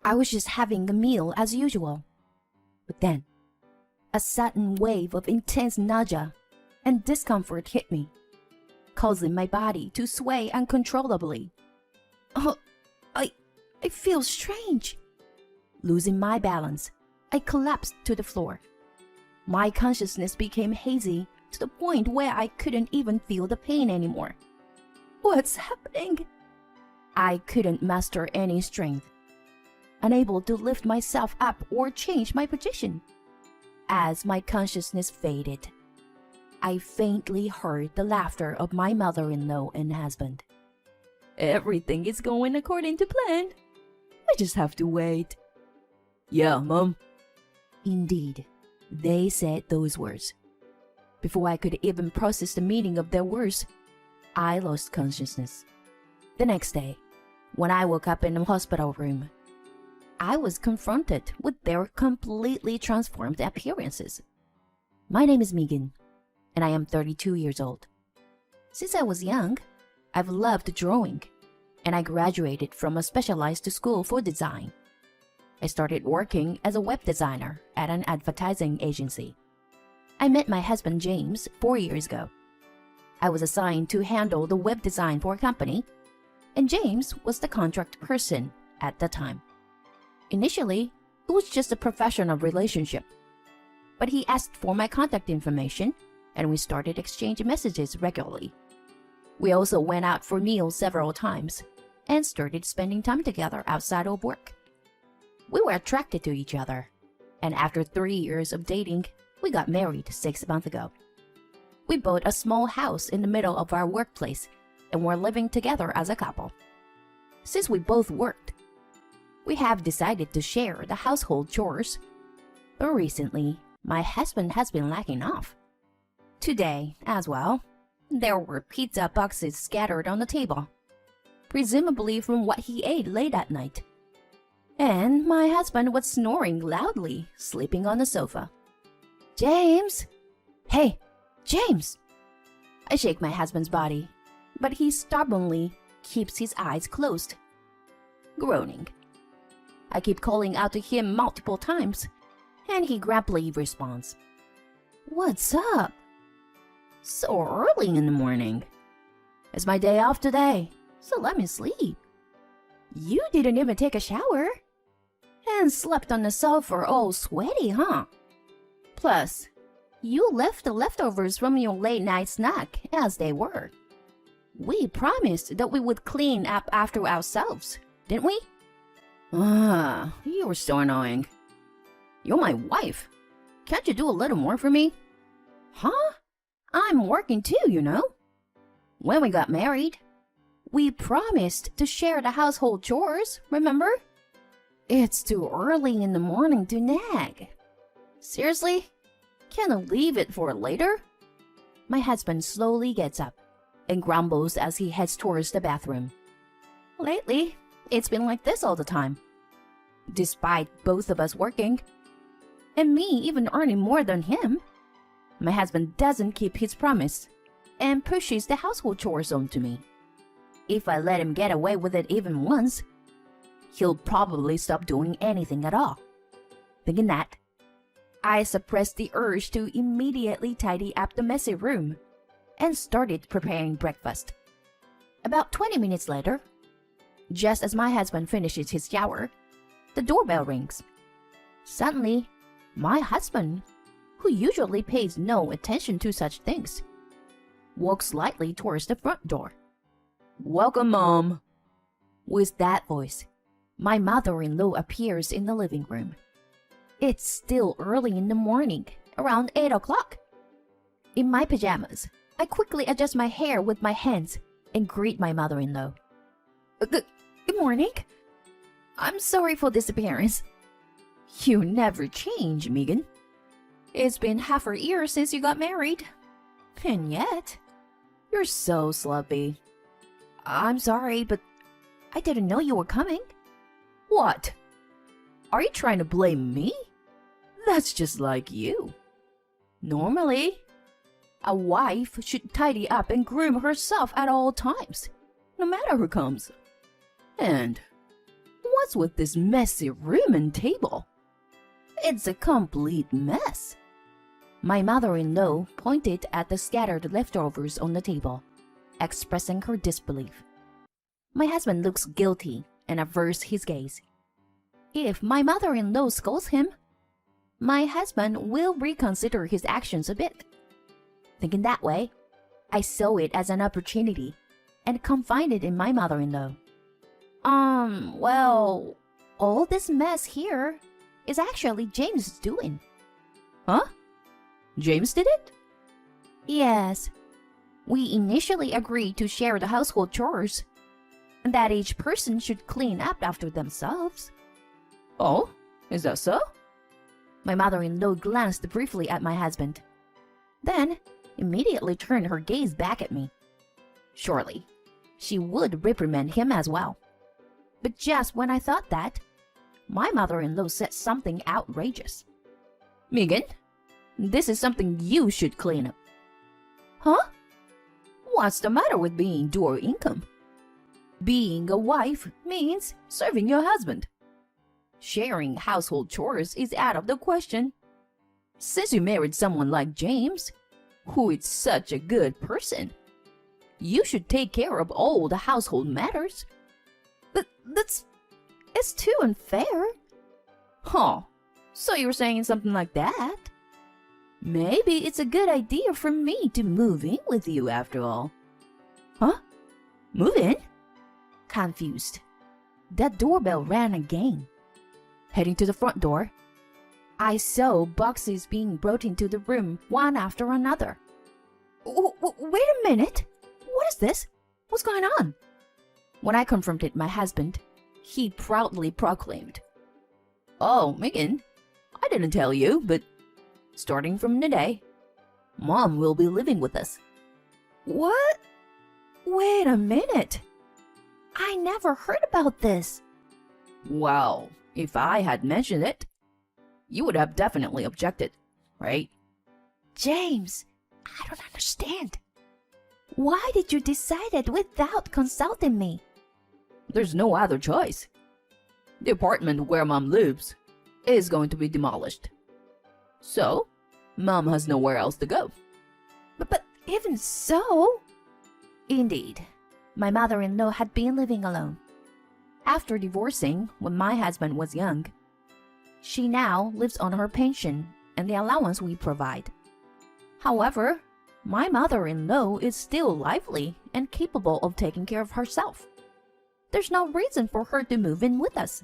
I was just having a meal as usual. But then, a sudden wave of intense nausea and discomfort hit me, causing my body to sway uncontrollably. Oh, I feel strange. Losing my balance, I collapsed to the floor. My consciousness became hazy to the point where I couldn't even feel the pain anymore. What's happening? I couldn't muster any strength, unable to lift myself up or change my position. As my consciousness faded, I faintly heard the laughter of my mother-in-law and husband. Everything is going according to plan. I just have to wait. Yeah, Mom. Indeed, they said those words. Before I could even process the meaning of their words, I lost consciousness. The next day, when I woke up in the hospital room, I was confronted with their completely transformed appearances. My name is Megan, and I am 32 years old. Since I was young, I've loved drawing, and I graduated from a specialized school for design. I started working as a web designer at an advertising agency. I met my husband James 4 years ago. I was assigned to handle the web design for a company, and James was the contract person at the time. Initially, it was just a professional relationship, but he asked for my contact information, and we started exchanging messages regularly. We also went out for meals several times and started spending time together outside of work. We were attracted to each other, and after 3 years of dating, we got married 6 months ago. We bought a small house in the middle of our workplace and were living together as a couple. Since we both worked, we have decided to share the household chores, but recently, my husband has been lacking off. Today, as well, there were pizza boxes scattered on the table, presumably from what he ate late at night. And my husband was snoring loudly, sleeping on the sofa. James! Hey, James! I shake my husband's body, but he stubbornly keeps his eyes closed, groaning. I keep calling out to him multiple times, and he grumpily responds, What's up? So early in the morning. It's my day off today, so let me sleep. You didn't even take a shower and slept on the sofa all sweaty, huh? Plus, you left the leftovers from your late night snack as they were. We promised that we would clean up after ourselves, didn't we? You're so annoying. You're my wife. Can't you do a little more for me? Huh? I'm working too, you know. When we got married, we promised to share the household chores, remember? It's too early in the morning to nag. Seriously? Can't I leave it for later? My husband slowly gets up and grumbles as he heads towards the bathroom. Lately, it's been like this all the time. Despite both of us working, and me even earning more than him, my husband doesn't keep his promise and pushes the household chores onto me. If I let him get away with it even once, he'll probably stop doing anything at all. Thinking that, I suppressed the urge to immediately tidy up the messy room and started preparing breakfast. About 20 minutes later, just as my husband finishes his shower, the doorbell rings. Suddenly, my husband, who usually pays no attention to such things, walks slightly towards the front door. Welcome, Mom. With that voice, my mother-in-law appears in the living room. It's still early in the morning, around 8 o'clock. In my pajamas, I quickly adjust my hair with my hands and greet my mother-in-law. Good morning. I'm sorry for disappearance. You never change, Megan. It's been half a year since you got married. And yet, you're so sloppy. I'm sorry, but I didn't know you were coming. What? Are you trying to blame me? That's just like you. Normally, a wife should tidy up and groom herself at all times, no matter who comes. And What's with this messy room and table? It's a complete mess. My mother-in-law pointed at the scattered leftovers on the table, expressing her disbelief. My husband looks guilty and averts his gaze. If my mother-in-law scolds him, my husband will reconsider his actions a bit. Thinking that way, I saw it as an opportunity and confided in my mother-in-law. Well, all this mess here is actually James' doing. Huh? James did it? Yes. We initially agreed to share the household chores, and that each person should clean up after themselves. Oh, is that so? My mother-in-law glanced briefly at my husband, then immediately turned her gaze back at me. Surely, she would reprimand him as well. But just when I thought that, my mother-in-law said something outrageous. Megan, this is something you should clean up. Huh? What's the matter with being dual income? Being a wife means serving your husband. Sharing household chores is out of the question. Since you married someone like James, who is such a good person, you should take care of all the household matters. It's too unfair. Huh, so you're saying something like that? Maybe it's a good idea for me to move in with you after all. Huh? Move in? Confused, that doorbell rang again. Heading to the front door, I saw boxes being brought into the room one after another. Wait a minute! What is this? What's going on? When I confronted my husband, he proudly proclaimed, Oh, Megan, I didn't tell you, but starting from today, Mom will be living with us. What? Wait a minute! I never heard about this. Well, if I had mentioned it, you would have definitely objected, right? James, I don't understand. Why did you decide it without consulting me? There's no other choice. The apartment where Mom lives is going to be demolished. So, Mom has nowhere else to go. But even so... Indeed, my mother-in-law had been living alone. After divorcing when my husband was young, she now lives on her pension and the allowance we provide. However, my mother-in-law is still lively and capable of taking care of herself. There's no reason for her to move in with us.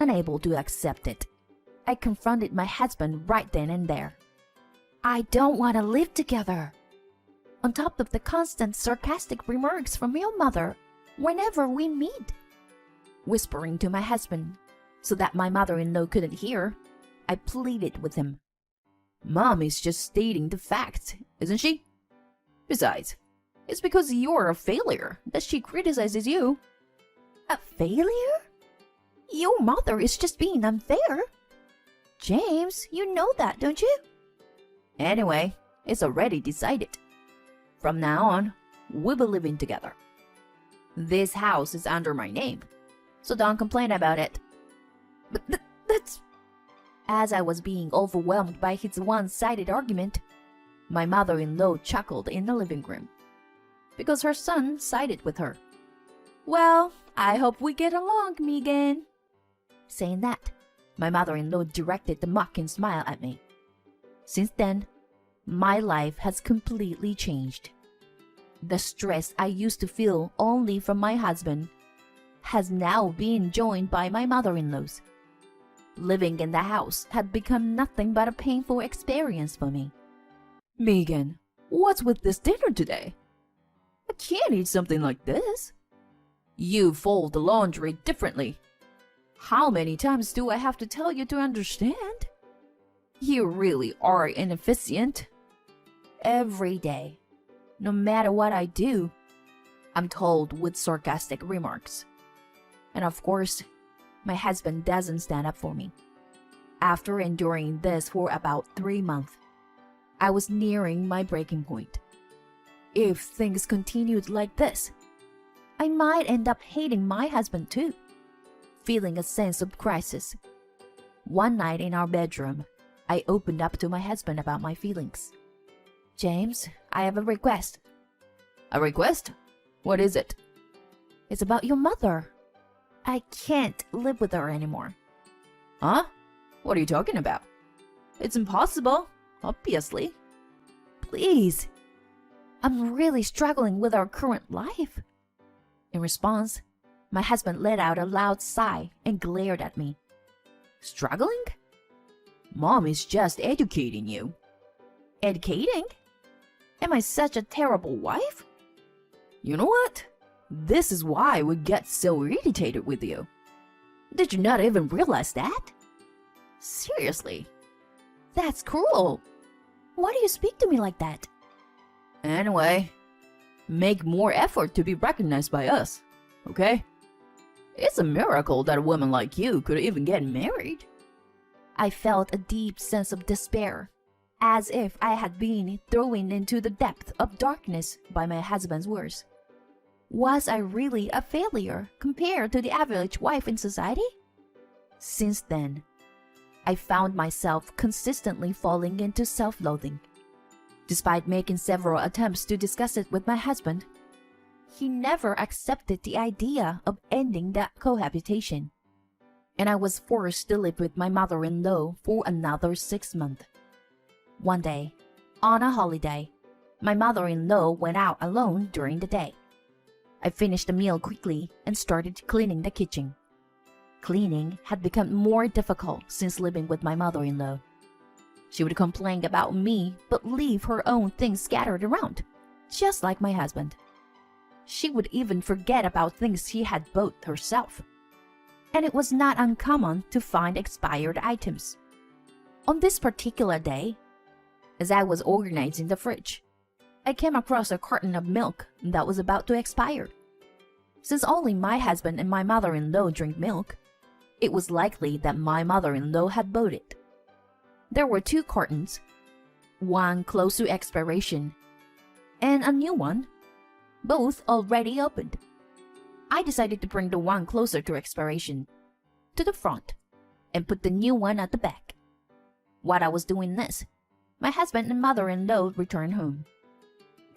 Unable to accept it, I confronted my husband right then and there. I don't want to live together. On top of the constant sarcastic remarks from your mother whenever we meet. Whispering to my husband so that my mother-in-law couldn't hear, I pleaded with him. Mom is just stating the facts, isn't she? Besides, it's because you're a failure that she criticizes you. A failure? Your mother is just being unfair. James, you know that, don't you? Anyway, it's already decided. From now on, we'll be living together. This house is under my name, so don't complain about it. But that's... As I was being overwhelmed by his one-sided argument, my mother-in-law chuckled in the living room, because her son sided with her. Well, I hope we get along, Megan. Saying that, my mother-in-law directed the mocking smile at me. Since then, my life has completely changed. The stress I used to feel only from my husband has now been joined by my mother-in-law's. Living in the house had become nothing but a painful experience for me. Megan, what's with this dinner today? I can't eat something like this. You fold the laundry differently. How many times do I have to tell you to understand? You really are inefficient. Every day, no matter what I do, I'm told with sarcastic remarks. And of course, my husband doesn't stand up for me. After enduring this for about 3 months, I was nearing my breaking point. If things continued like this, I might end up hating my husband too. feeling a sense of crisis. One night in our bedroom, I opened up to my husband about my feelings. James, I have a request. A request? What is it? It's about your mother. I can't live with her anymore. Huh? What are you talking about? It's impossible, obviously. Please. I'm really struggling with our current life. In response, my husband let out a loud sigh and glared at me. Struggling? Mom is just educating you. Educating? Am I such a terrible wife? You know what? This is why we get so irritated with you. Did you not even realize that? Seriously. That's cruel. Why do you speak to me like that? Anyway, make more effort to be recognized by us, okay? It's a miracle that a woman like you could even get married. I felt a deep sense of despair, as if I had been thrown into the depth of darkness by my husband's words. Was I really a failure compared to the average wife in society? Since then, I found myself consistently falling into self-loathing. Despite making several attempts to discuss it with my husband, he never accepted the idea of ending that cohabitation, and I was forced to live with my mother-in-law for another 6 months. One day, on a holiday, my mother-in-law went out alone during the day. I finished the meal quickly and started cleaning the kitchen. Cleaning had become more difficult since living with my mother-in-law. She would complain about me but leave her own things scattered around, just like my husband. She would even forget about things she had bought herself. And it was not uncommon to find expired items. On this particular day, as I was organizing the fridge, I came across a carton of milk that was about to expire. Since only my husband and my mother-in-law drink milk, it was likely that my mother-in-law had bought it. There were 2 cartons, one close to expiration, and a new one, both already opened. I decided to bring the one closer to expiration to the front and put the new one at the back. While I was doing this, my husband and mother-in-law returned home.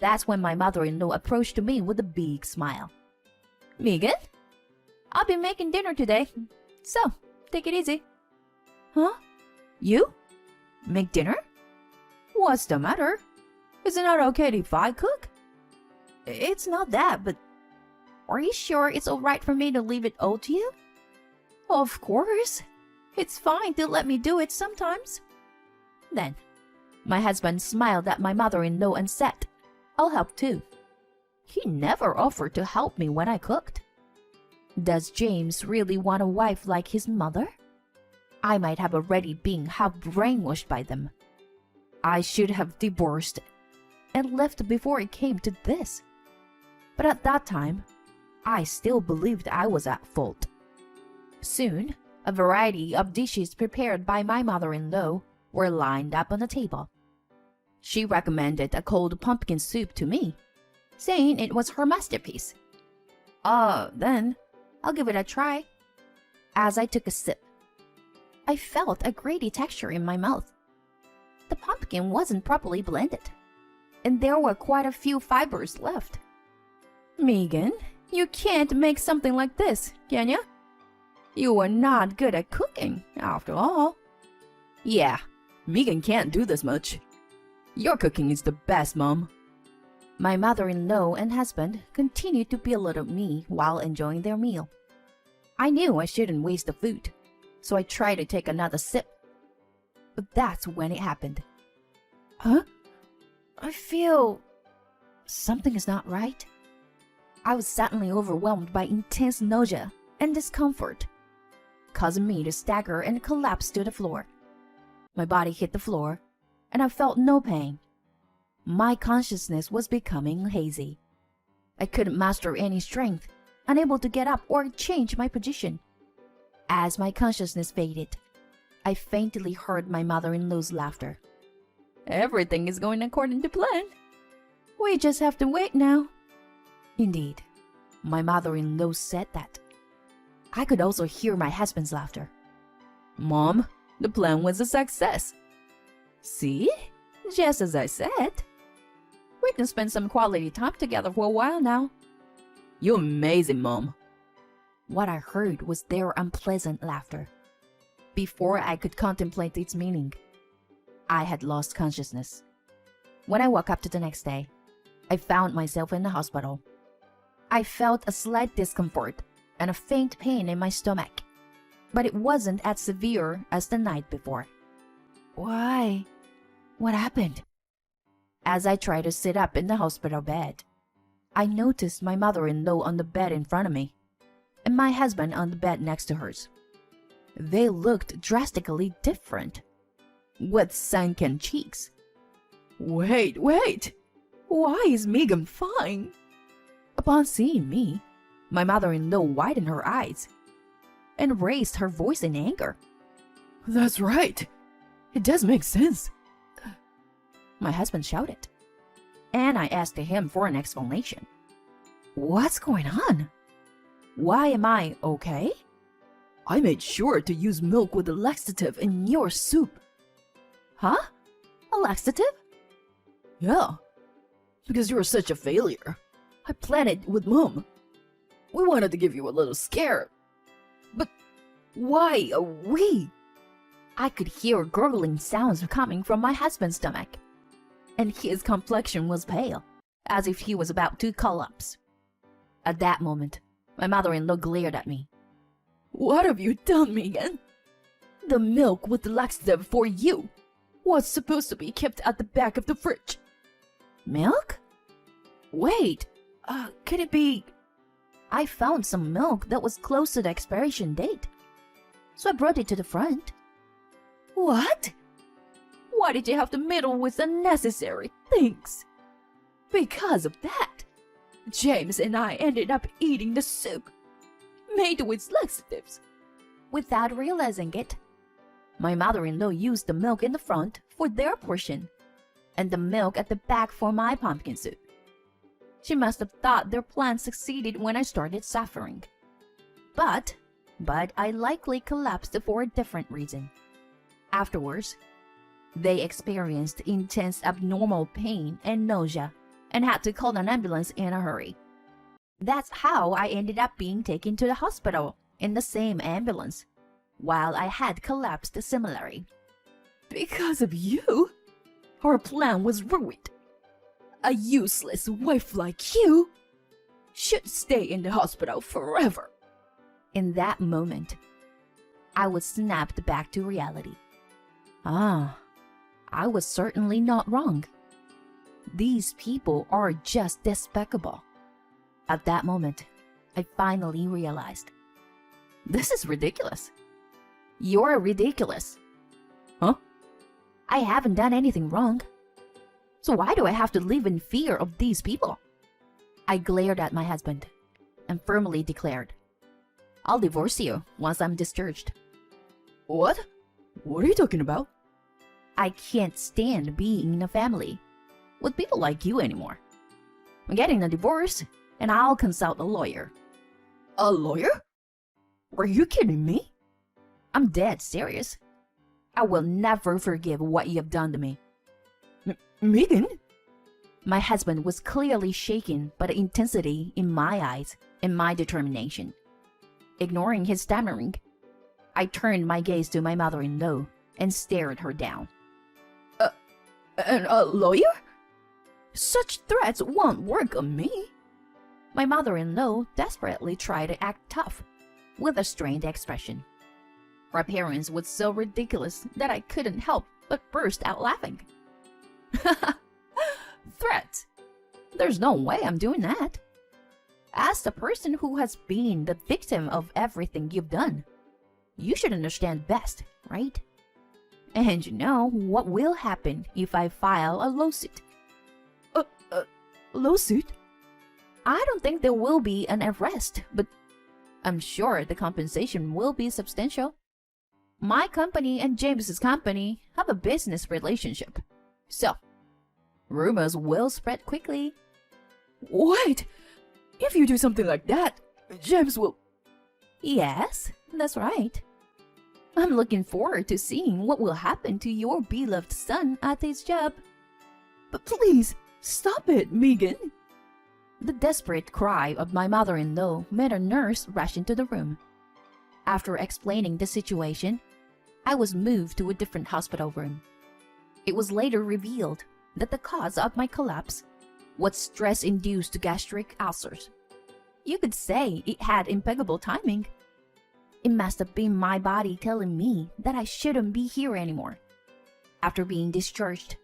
That's when my mother-in-law approached me with a big smile. Megan, I'll be making dinner today, so take it easy. Huh? You? Make dinner? What's the matter? Is it not okay if I cook? It's not that, but are you sure it's alright for me to leave it all to you? Of course. It's fine to let me do it sometimes. Then, my husband smiled at my mother-in-law and said, I'll help too. He never offered to help me when I cooked. Does James really want a wife like his mother? I might have already been half brainwashed by them. I should have divorced and left before it came to this. But at that time, I still believed I was at fault. Soon, a variety of dishes prepared by my mother-in-law were lined up on the table. She recommended a cold pumpkin soup to me, saying it was her masterpiece. Then I'll give it a try. As I took a sip, I felt a grainy texture in my mouth. The pumpkin wasn't properly blended, and there were quite a few fibers left. Megan, you can't make something like this, can you? You are not good at cooking, after all. Yeah, Megan can't do this much. Your cooking is the best, Mom. My mother-in-law and husband continued to belittle me while enjoying their meal. I knew I shouldn't waste the food, so I tried to take another sip. But that's when it happened. Huh? I feel something is not right. I was suddenly overwhelmed by intense nausea and discomfort, causing me to stagger and collapse to the floor. My body hit the floor, and I felt no pain. My consciousness was becoming hazy. I couldn't muster any strength, unable to get up or change my position. As my consciousness faded, I faintly heard my mother-in-law's laughter. Everything is going according to plan. We just have to wait now. Indeed, my mother-in-law said that. I could also hear my husband's laughter. Mom, the plan was a success. See? Just as I said. We can spend some quality time together for a while now. You're amazing, Mom. What I heard was their unpleasant laughter. Before I could contemplate its meaning, I had lost consciousness. When I woke up the next day, I found myself in the hospital. I felt a slight discomfort and a faint pain in my stomach, but it wasn't as severe as the night before. Why? What happened? As I tried to sit up in the hospital bed, I noticed my mother-in-law on the bed in front of me, and my husband on the bed next to hers. They looked drastically different, with sunken cheeks. Wait! Why is Megan fine? Upon seeing me, my mother-in-law widened her eyes and raised her voice in anger. That's right. It does make sense. My husband shouted, and I asked him for an explanation. What's going on? Why am I okay? I made sure to use milk with a laxative in your soup. Huh? A laxative? Yeah, because you're such a failure. I planned it with Mom. We wanted to give you a little scare. But why a we? I could hear gurgling sounds coming from my husband's stomach, and his complexion was pale, as if he was about to collapse. At that moment, my mother-in-law glared at me. What have you done, Megan? The milk with the laxative for you was supposed to be kept at the back of the fridge. Milk? Wait, could it be... I found some milk that was close to the expiration date, so I brought it to the front. What? Why did you have to meddle with unnecessary things? Because of that, James and I ended up eating the soup made with laxatives. Without realizing it, my mother-in-law used the milk in the front for their portion and the milk at the back for my pumpkin soup. She must have thought their plan succeeded when I started suffering. But I likely collapsed for a different reason. Afterwards, they experienced intense abnormal pain and nausea and had to call an ambulance in a hurry. That's how I ended up being taken to the hospital in the same ambulance, while I had collapsed similarly. Because of you, our plan was ruined. A useless wife like you should stay in the hospital forever. In that moment, I was snapped back to reality. I was certainly not wrong. These people are just despicable. At that moment, I finally realized. This is ridiculous. You're ridiculous. Huh? I haven't done anything wrong. So why do I have to live in fear of these people? I glared at my husband and firmly declared, I'll divorce you once I'm discharged. What? What are you talking about? I can't stand being in a family with people like you anymore. I'm getting a divorce, and I'll consult a lawyer. A lawyer? Are you kidding me? I'm dead serious. I will never forgive what you have done to me. Megan? My husband was clearly shaken by the intensity in my eyes and my determination. Ignoring his stammering, I turned my gaze to my mother-in-law and stared her down. A lawyer? Such threats won't work on me. My mother-in-law desperately tried to act tough, with a strained expression. Her appearance was so ridiculous that I couldn't help but burst out laughing. Threats? There's no way I'm doing that. As the person who has been the victim of everything you've done, you should understand best, right? And you know what will happen if I file a lawsuit. Lawsuit? I don't think there will be an arrest, but I'm sure the compensation will be substantial. My company and James's company have a business relationship, so rumors will spread quickly. Wait! If you do something like that, James will... Yes, that's right. I'm looking forward to seeing what will happen to your beloved son at his job. But please, stop it, Megan. The desperate cry of my mother-in-law made a nurse rush into the room. After explaining the situation, I was moved to a different hospital room. It was later revealed that the cause of my collapse was stress-induced gastric ulcers. You could say it had impeccable timing. It must have been my body telling me that I shouldn't be here anymore. After being discharged,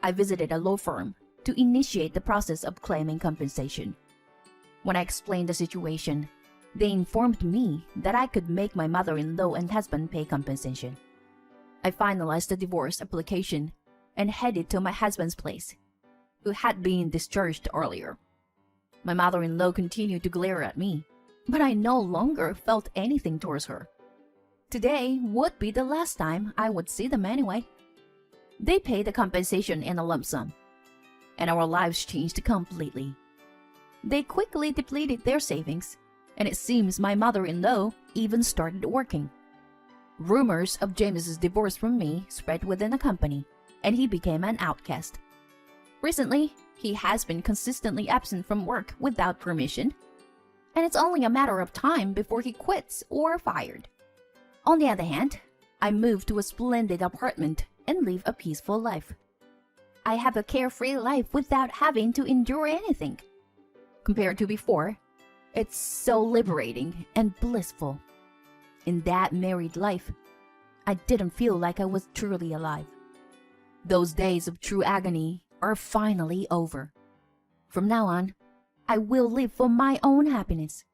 I visited a law firm to initiate the process of claiming compensation. When I explained the situation, they informed me that I could make my mother-in-law and husband pay compensation. I finalized the divorce application and headed to my husband's place, who had been discharged earlier. My mother-in-law continued to glare at me, but I no longer felt anything towards her. Today would be the last time I would see them anyway. They paid the compensation in a lump sum, and our lives changed completely. They quickly depleted their savings, and it seems my mother-in-law even started working. Rumors of James's divorce from me spread within the company, and he became an outcast. Recently, he has been consistently absent from work without permission, and it's only a matter of time before he quits or fired. On the other hand, I moved to a splendid apartment and live a peaceful life. I have a carefree life without having to endure anything. Compared to before, it's so liberating and blissful. In that married life, I didn't feel like I was truly alive. Those days of true agony are finally over. From now on, I will live for my own happiness.